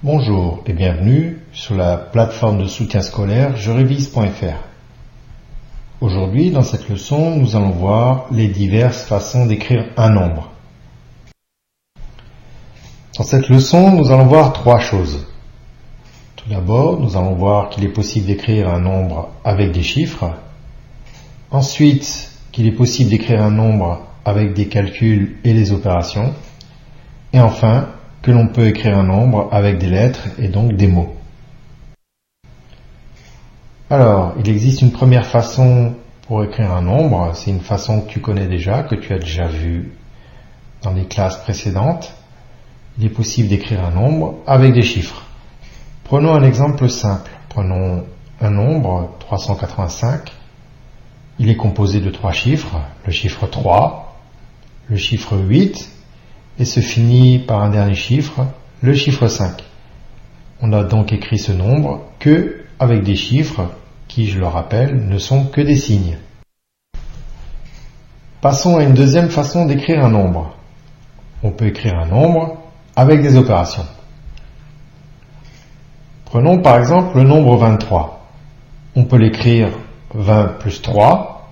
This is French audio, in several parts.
Bonjour et bienvenue sur la plateforme de soutien scolaire jerevise.fr. Aujourd'hui, dans cette leçon, nous allons voir les diverses façons d'écrire un nombre. Dans cette leçon, nous allons voir trois choses. Tout d'abord, nous allons voir qu'il est possible d'écrire un nombre avec des chiffres. Ensuite, qu'il est possible d'écrire un nombre avec des calculs et des opérations. Et enfin, que l'on peut écrire un nombre avec des lettres et donc des mots. Alors, il existe une première façon pour écrire un nombre. C'est une façon que tu connais déjà, que tu as déjà vue dans les classes précédentes. Il est possible d'écrire un nombre avec des chiffres. Prenons un exemple simple. Prenons un nombre, 385. Il est composé de trois chiffres, le chiffre 3, le chiffre 8, et se finit par un dernier chiffre, le chiffre 5. On a donc écrit ce nombre que avec des chiffres qui, je le rappelle, ne sont que des signes. Passons à une deuxième façon d'écrire un nombre. On peut écrire un nombre avec des opérations. Prenons par exemple le nombre 23. On peut l'écrire 20 plus 3.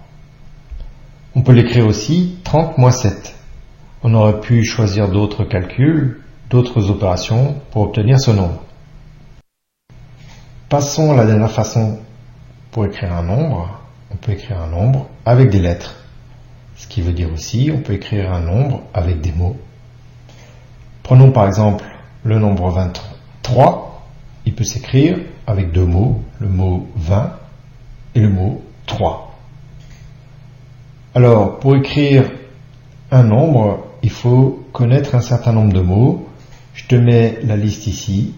On peut l'écrire aussi 30 moins 7. On aurait pu choisir d'autres calculs, d'autres opérations pour obtenir ce nombre. Passons à la dernière façon pour écrire un nombre. On peut écrire un nombre avec des lettres. Ce qui veut dire aussi, on peut écrire un nombre avec des mots. Prenons par exemple le nombre 23. Il peut s'écrire avec deux mots, le mot 20 et le mot 3. Alors, pour écrire un nombre, il faut connaître un certain nombre de mots. Je te mets la liste ici.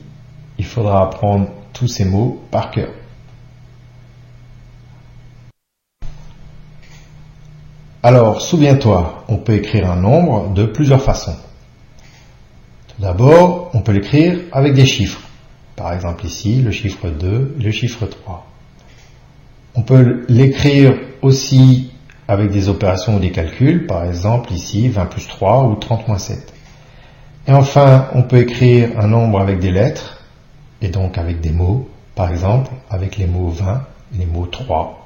Il faudra apprendre tous ces mots par cœur. Alors, souviens-toi, on peut écrire un nombre de plusieurs façons. Tout d'abord, on peut l'écrire avec des chiffres. Par exemple ici, le chiffre 2 et le chiffre 3. On peut l'écrire aussi avec des opérations ou des calculs, par exemple ici 20 plus 3 ou 30 moins 7. Et enfin, on peut écrire un nombre avec des lettres, et donc avec des mots, par exemple avec les mots 20 et les mots 3